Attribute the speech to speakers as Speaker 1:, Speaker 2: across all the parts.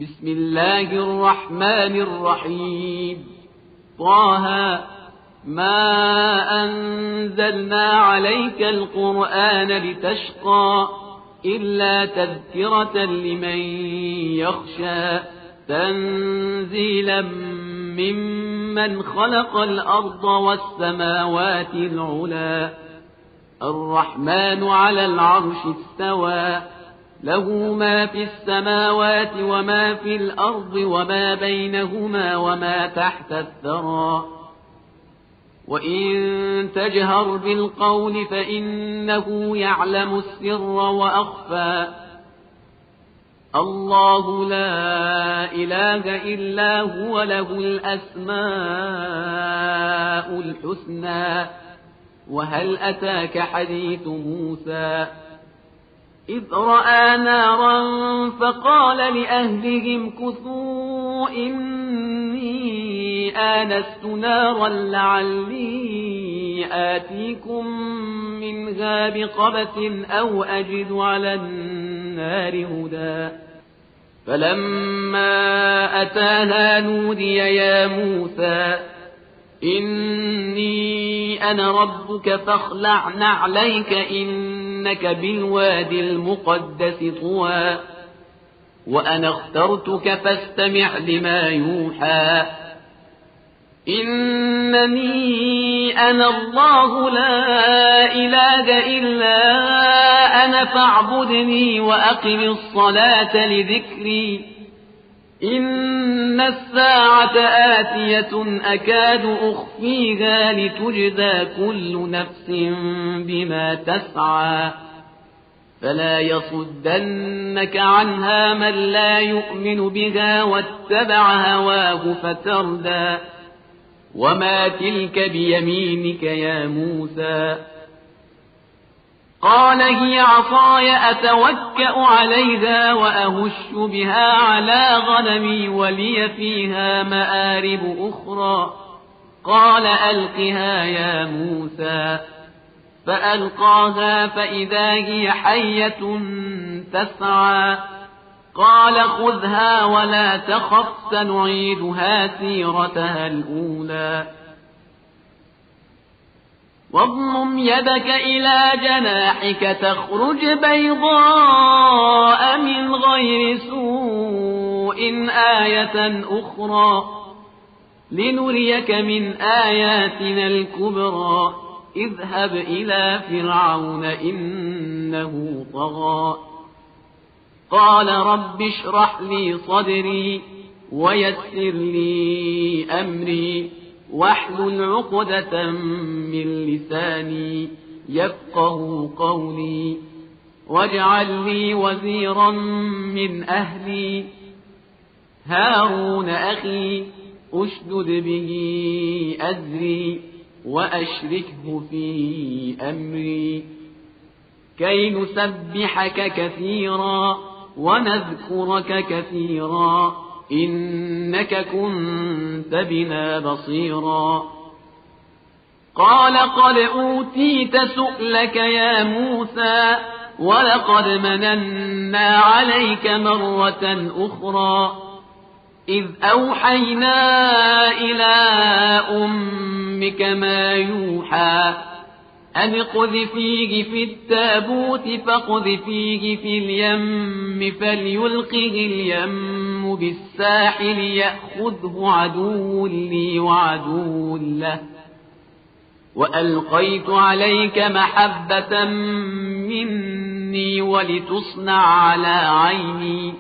Speaker 1: بسم الله الرحمن الرحيم. طه ما أنزلنا عليك القرآن لتشقى إلا تذكرة لمن يخشى تنزيلا ممن خلق الأرض والسماوات العلى الرحمن على العرش استوى له ما في السماوات وما في الأرض وما بينهما وما تحت الثرى وإن تجهر بالقول فإنه يعلم السر وأخفى الله لا إله إلا هو له الأسماء الحسنى وهل أتاك حديث موسى إذ رأى نارا فقال لأهلهم كثوا إني آنست نارا لعلي آتيكم منها بقبس أو أجد على النار هدى فلما أتاها نودي يا موسى إني أنا ربك فاخلع نعليك إنك بالوادي المقدس طوى وأنا اخترتك فاستمع لما يوحى إنني أنا الله لا إله إلا أنا فاعبدني وأقم الصلاة لذكري إن الساعة آتية أكاد أخفيها لتجزى كل نفس بما تسعى فلا يصدنك عنها من لا يؤمن بها واتبع هواه فتردى وما تلك بيمينك يا موسى قال هي عصاي أتوكأ عليها وأهش بها على غنمي ولي فيها مآرب أخرى قال ألقها يا موسى فألقاها فإذا هي حية تسعى قال خذها ولا تخف سنعيدها سيرتها الأولى واضمم يدك إلى جناحك تخرج بيضاء من غير سوء آية أخرى لنريك من آياتنا الكبرى اذهب إلى فرعون إنه طغى قال رب اشرح لي صدري ويسر لي أمري واحلل عقدة من لساني يفقه قولي واجعل لي وزيرا من أهلي هارون أخي أشدد به أزري وأشركه في أمري كي نسبحك كثيرا ونذكرك كثيرا إنك كنت بنا بصيرا قال قد أوتيت سؤلك يا موسى ولقد مننا عليك مرة أخرى إذ أوحينا إلى أمك ما يوحى أن اقذفيه في التابوت فاقذفيه في اليم فليلقه اليم بالساحل يأخذه عدو لي وعدو له وألقيت عليك محبة مني ولتصنع على عيني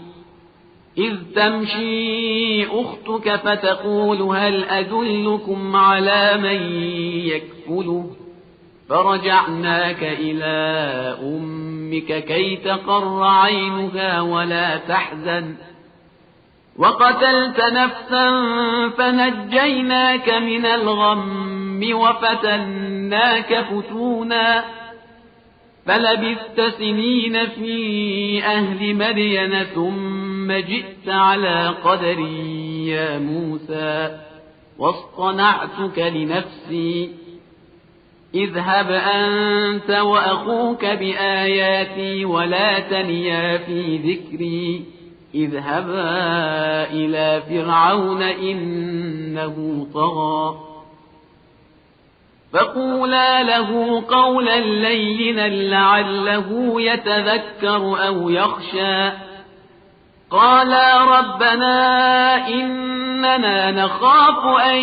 Speaker 1: إذ تمشي أختك فتقول هل أدلكم على من يكفله فرجعناك إلى أمك كي تقر عينها ولا تحزن وقتلت نفسا فنجيناك من الغم وفتناك فتونا فلبثت سنين في أهل مدين ثم جئت على قدري يا موسى واصطنعتك لنفسي اذهب أنت وأخوك بآياتي ولا تنيا في ذكري اذهبا إلى فرعون إنه طغى فقولا له قولا لينا لعله يتذكر أو يخشى قالا ربنا إننا نخاف أن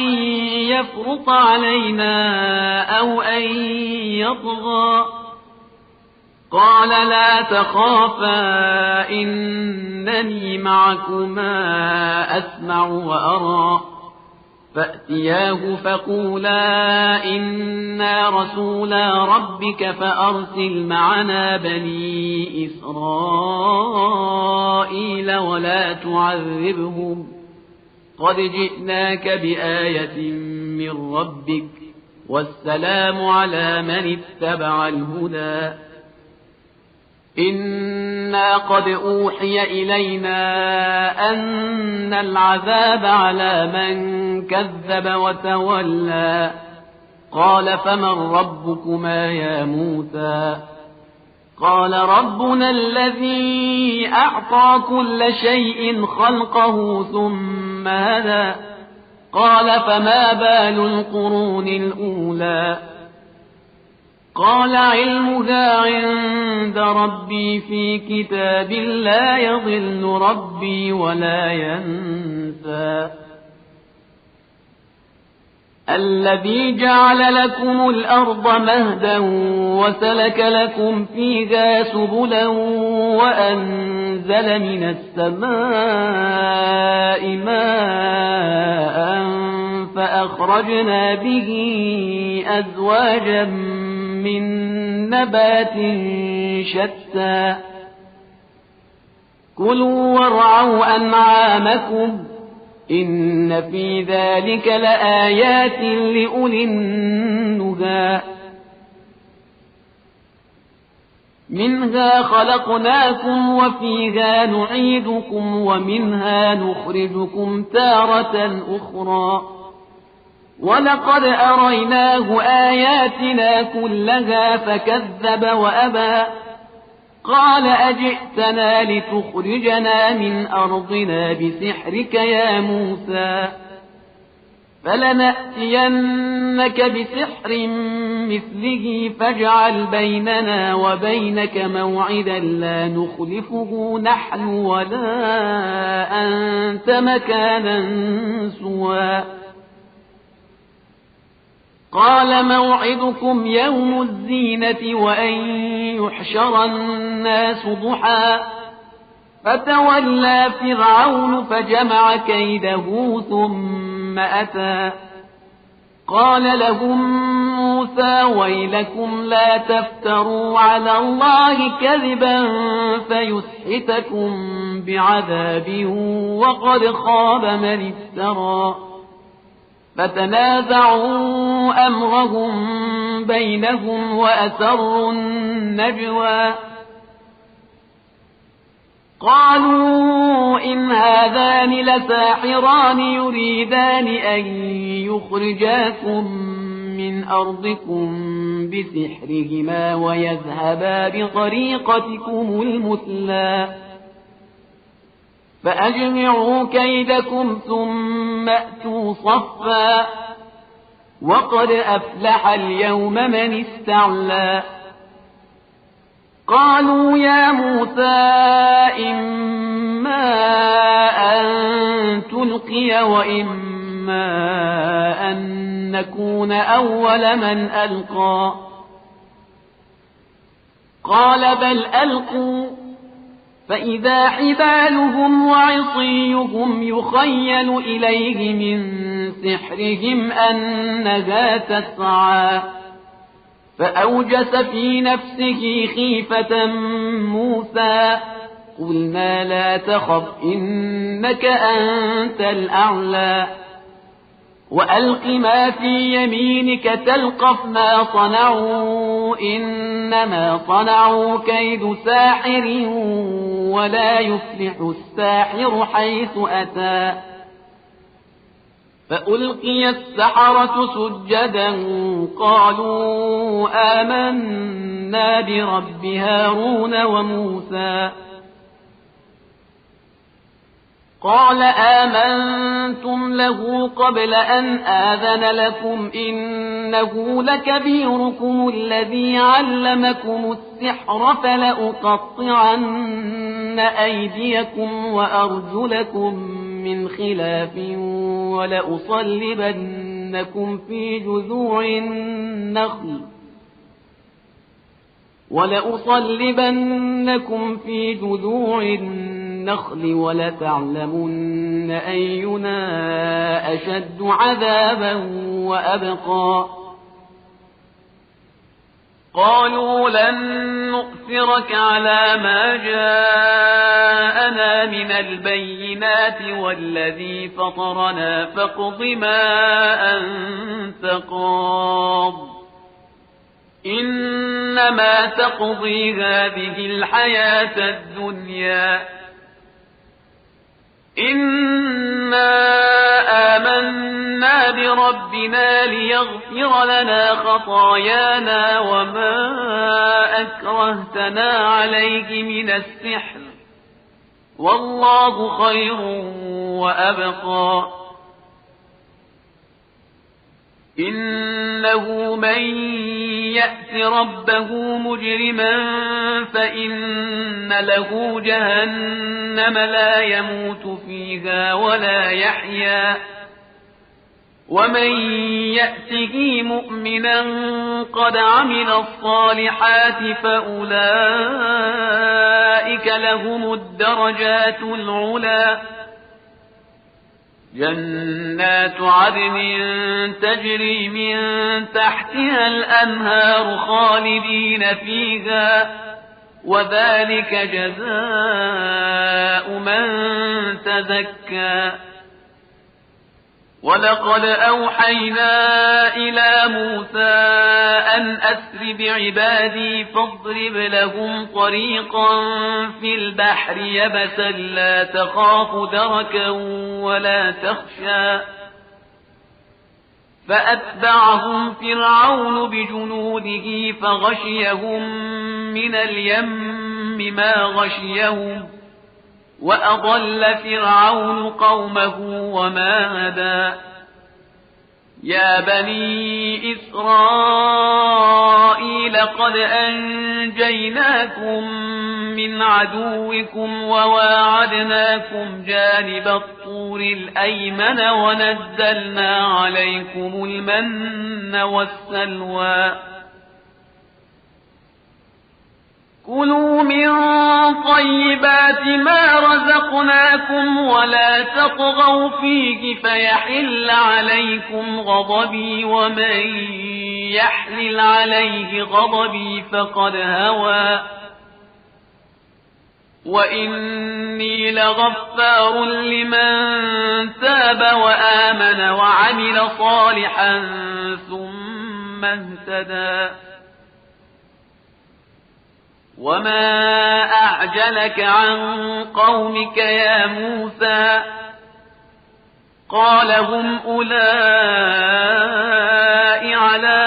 Speaker 1: يفرط علينا أو أن يطغى قال لا تخافا إنني معكما أسمع وأرى فأتياه فقولا إنا رسولا ربك فأرسل معنا بني إسرائيل ولا تعذبهم قد جئناك بآية من ربك والسلام على من اتبع الهدى إنا قد أوحي إلينا أن العذاب على من كذب وتولى قال فمن ربكما يا موسى قال ربنا الذي أعطى كل شيء خلقه ثم هدى قال فما بال القرون الأولى قال علمها عند ربي في كتاب لا يضل ربي ولا ينسى الذي جعل لكم الأرض مهدا وسلك لكم فيها سبلا وأنزل من السماء ماء فأخرجنا به أزواجا من نبات شتى كلوا وارعوا أنعامكم إن في ذلك لآيات لأولي النهى منها خلقناكم وفيها نعيدكم ومنها نخرجكم تارة أخرى ولقد أريناه آياتنا كلها فكذب وأبى قال أجئتنا لتخرجنا من أرضنا بسحرك يا موسى فلنأتينك بسحر مثله فاجعل بيننا وبينك موعدا لا نخلفه نحن ولا أنت مكانا سوى قال موعدكم يوم الزينة وأن يحشر الناس ضحى فتولى فرعون فجمع كيده ثم أتى قال لهم موسى ويلكم لا تفتروا على الله كذبا فيسحتكم بعذاب وقد خاب من افترى فتنازعوا أمرهم بينهم وأسروا النجوى قالوا إن هذان لساحران يريدان أن يخرجاكم من أرضكم بسحرهما ويذهبا بطريقتكم المثلى فأجمعوا كيدكم ثم أتوا صفا وقد أفلح اليوم من استعلى قالوا يا موسى إما أن تلقي وإما أن نكون أول من ألقى قال بل ألقوا فإذا حبالهم وعصيهم يخيل إليه من سحرهم أنها تسعى فأوجس في نفسه خيفة موسى قلنا لا تخف إنك أنت الأعلى وألق ما في يمينك تلقف ما صنعوا إنما صنعوا كيد ساحر ولا يفلح الساحر حيث أتى فألقي السحرة سجدا قالوا آمنا برب هارون وموسى قال آمنتم له قبل أن آذن لكم إنه لكبيركم الذي علمكم السحر فلأقطعن أيديكم وأرجلكم من خلاف ولأصلبنكم في جذوع النخل ولتعلمن أينا أشد عذابا وأبقى قالوا لن نؤثرك على ما جاءنا من البينات والذي فطرنا فاقض ما أنت قاض إنما تقضي هذه الحياة الدنيا إنا آمنا بربنا ليغفر لنا خطايانا وما أكرهتنا عليه من السحر والله خير وأبقى إنه من يأت ربه مجرما فإن له جهنم لا يموت فيها ولا يحيا ومن يأته مؤمنا قد عمل الصالحات فأولئك لهم الدرجات العلى جنات عدن تجري من تحتها الأنهار خالدين فيها وذلك جزاء من تزكى ولقد أوحينا إلى موسى أن أسر بعبادي فاضرب لهم طريقا في البحر يبسا لا تخاف دركا ولا تخشى فأتبعهم فرعون بجنوده فغشيهم من اليم ما غشيهم وأضل فرعون قومه وما هدى يا بني إسرائيل قد أنجيناكم من عدوكم وواعدناكم جانب الطور الأيمن ونزلنا عليكم المن والسلوى كلوا من طيبات ما رزقناكم ولا تطغوا فيه فيحل عليكم غضبي ومن يحلل عليه غضبي فقد هوى وإني لغفار لمن تاب وآمن وعمل صالحا ثم اهتدى وما أعجلك عن قومك يا موسى قال هم أولئك على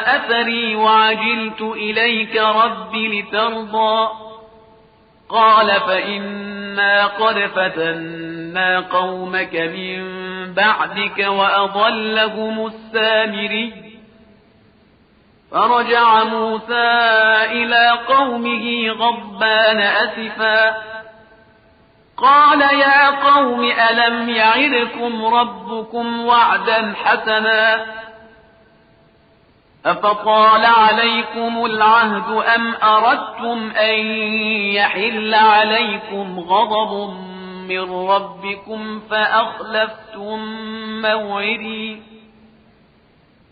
Speaker 1: أثري وعجلت إليك رب لترضى قال فإنا قد فتنا قومك من بعدك وأضلهم السامري فرجع موسى إلى قومه غضبان أسفا قال يا قوم ألم يعدكم ربكم وعدا حسنا أفطال عليكم العهد أم أردتم أن يحل عليكم غضب من ربكم فأخلفتم موعدي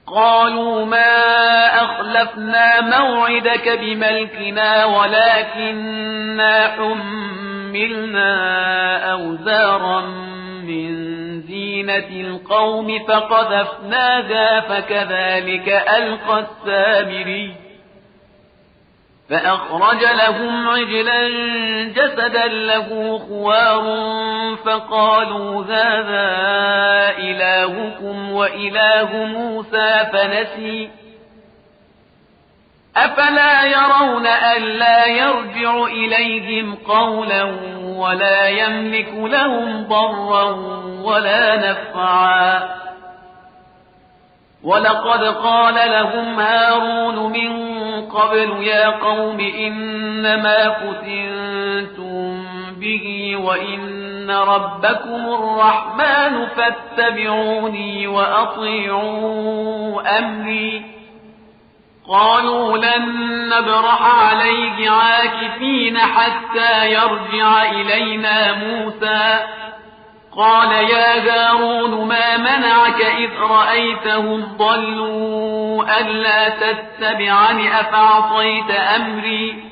Speaker 1: قالوا ما أخلفنا موعدك بملكنا ولكننا حملنا أوزارا من زينة القوم فقذفناها فكذلك ألقى السامري فأخرج لهم عجلا جسدا له خوار فقالوا هذا إلهكم وإله موسى فنسي أفلا يرون ألا يرجع إليهم قولا ولا يملك لهم ضرا ولا نفعا ولقد قال لهم هارون من قبل يا قوم إنما فتنتم به وإن ربكم الرحمن فاتبعوني وأطيعوا أمري قالوا لن نبرح عليه عاكفين حتى يرجع إلينا موسى قال يا هارون ما منعك إذ رأيتهم ضلوا ألا تتبعني أفعصيت أمري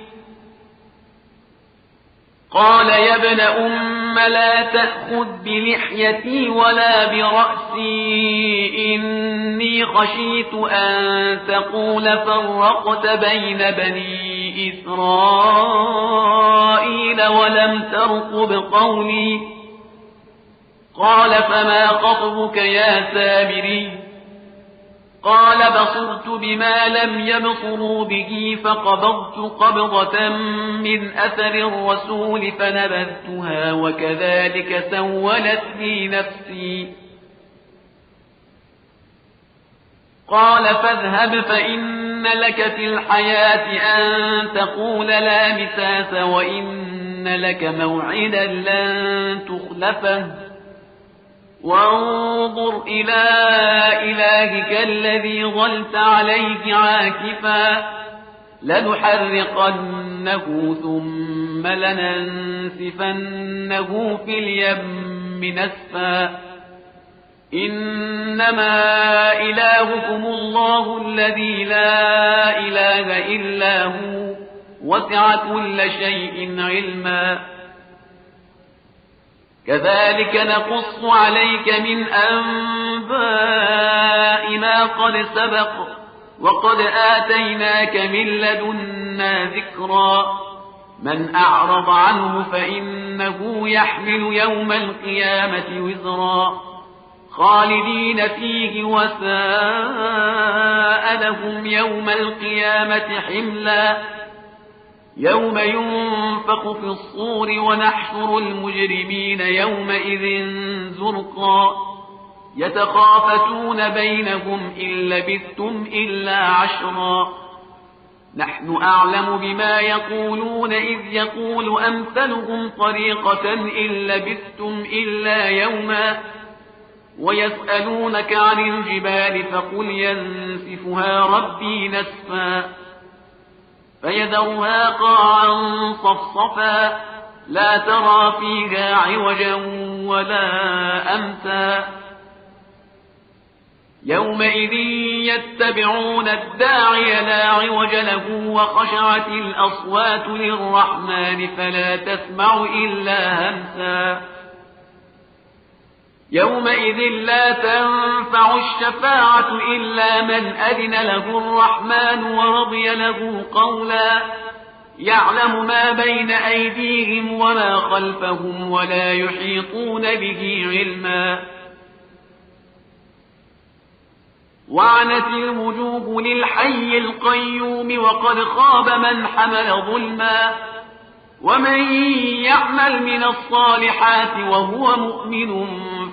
Speaker 1: قال يا ابن أم لا تأخذ بلحيتي ولا برأسي إني خشيت أن تقول فرقت بين بني إسرائيل ولم ترقب قولي قال فما خطبك يا سامري قال بصرت بما لم يبصروا به فقبضت قبضة من أثر الرسول فنبذتها وكذلك سولت لي نفسي قال فاذهب فإن لك في الحياة أن تقول لا مساس وإن لك موعدا لن تخلفه وانظر إلى إلهك الذي ظلت عليه عاكفا لنحرقنه ثم لننسفنه في اليم نسفا إنما إلهكم الله الذي لا إله إلا هو وسع كل شيء علما كذلك نقص عليك من أنباء ما قد سبق وقد آتيناك من لدنا ذكرا من أعرض عنه فإنه يحمل يوم القيامة وزرا خالدين فيه وساء لهم يوم القيامة حملا يوم ينفخ في الصور ونحشر المجرمين يومئذ زرقا يتخافتون بينهم إن لبثتم إلا عشرا نحن أعلم بما يقولون إذ يقول أمثلهم طريقة إن لبثتم إلا يوما ويسألونك عن الجبال فقل ينسفها ربي نسفا فيذرها قاعا صفصفا لا ترى فيها عوجا ولا أمتا يومئذ يتبعون الداعي لا عوج له وخشعت الأصوات للرحمن فلا تسمع إلا همسا يومئذ لا تنفع الشفاعة إلا من أذن له الرحمن ورضي له قولا يعلم ما بين أيديهم وما خلفهم ولا يحيطون به علما وعنت الوجوه للحي القيوم وقد خاب من حمل ظلما ومن يعمل من الصالحات وهو مؤمن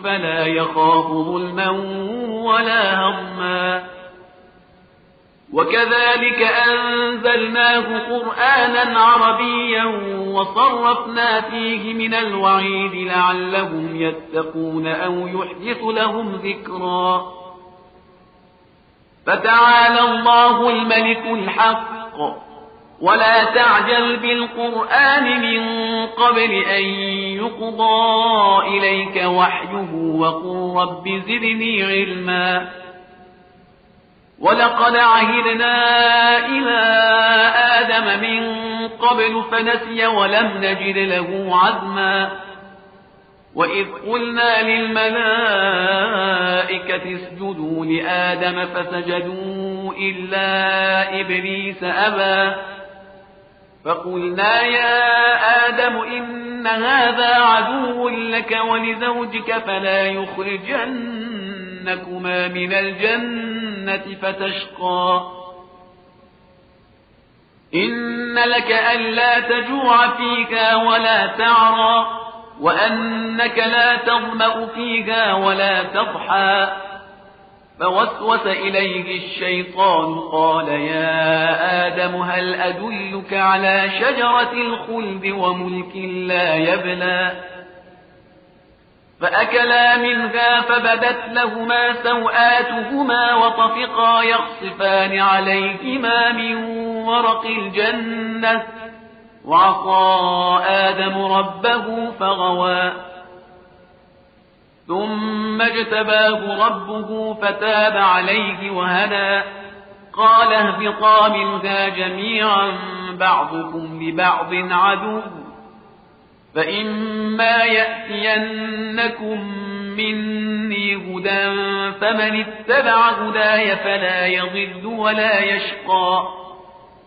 Speaker 1: فلا يخاف ظلما ولا هضما وكذلك أنزلناه قرآنا عربيا وصرفنا فيه من الوعيد لعلهم يتقون أو يحدث لهم ذكرا فتعالى الله الملك الحق ولا تعجل بالقرآن من قبل أن يقضى إليك وحيه وقل رب زدني علما ولقد عهدنا إلى آدم من قبل فنسي ولم نجد له عزما وإذ قلنا للملائكة اسجدوا لآدم فسجدوا إلا إبليس أبى فقلنا يا آدم إن هذا عدو لك ولزوجك فلا يخرجنكما من الجنة فتشقى إن لك ألا تجوع فيها ولا تعرى وأنك لا تظمأ فيها ولا تضحى فوسوس إليه الشيطان قال يا آدم هل أدلك على شجرة الخلد وملك لا يبلى فأكلا منها فبدت لهما سوآتهما وطفقا يخصفان عليهما من ورق الجنة وعصى آدم ربه فغوى ثم اجتباه ربه فتاب عليه وهدى قال اهبطا منها جميعا بعضكم لبعض عدو فإما يأتينكم مني هدى فمن اتبع هداي فلا يضل ولا يشقى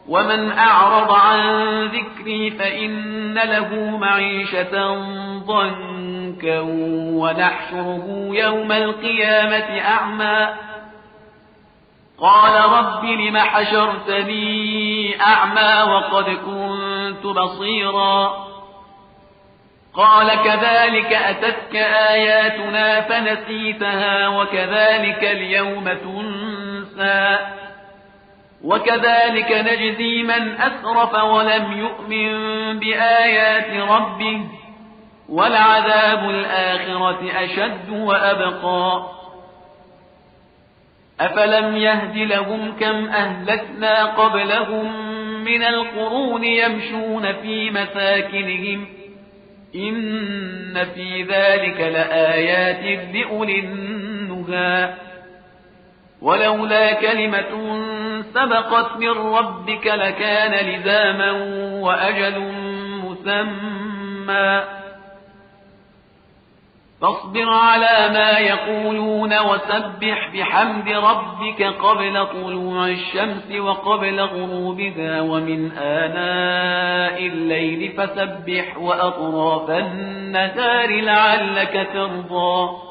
Speaker 1: ومن أعرض عن ذكري فإن له معيشة ضنكا ونحشره يوم القيامة أعمى قال رب لم حشرتني أعمى وقد كنت بصيرا قال كذلك أتتك آياتنا فنسيتها وكذلك اليوم تنسى وكذلك نجزي من أسرف ولم يؤمن بآيات ربه ولعذاب الآخرة أشد وأبقى أفلم يهد لهم كم أهلكنا قبلهم من القرون يمشون في مساكنهم إن في ذلك لآيات لأولي النهى ولولا كلمة سبقت من ربك لكان لزاما وأجل مسمى فاصبر على ما يقولون وسبح بحمد ربك قبل طلوع الشمس وقبل غروبها ومن آناء الليل فسبح وأطراف النهار لعلك ترضى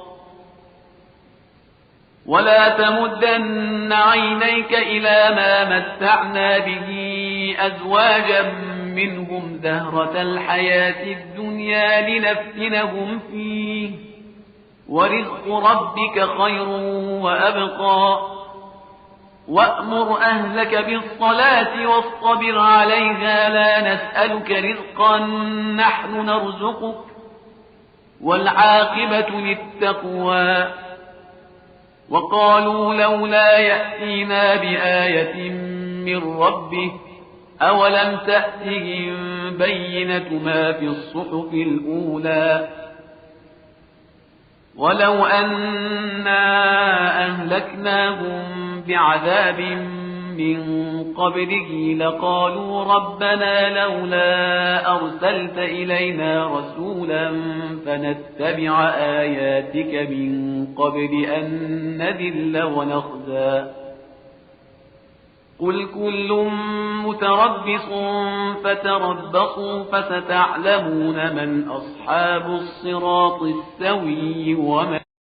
Speaker 1: ولا تمدن عينيك إلى ما متعنا به أزواجا منهم زهرة الحياة الدنيا لنفتنهم فيه ورزق ربك خير وأبقى وأمر أهلك بالصلاة واصطبر عليها لا نسألك رزقا نحن نرزقك والعاقبة للتقوى وقالوا لولا يأتينا بآية من ربه أولم تأتهم بينة ما في الصحف الأولى ولو أنا أهلكناهم بعذاب من قبله لقالوا ربنا لولا أرسلت إلينا رسولا فنتبع آياتك من قبل أن نذل ونخزى قل كل متربص فتربصوا فستعلمون من أصحاب الصراط السوي ومن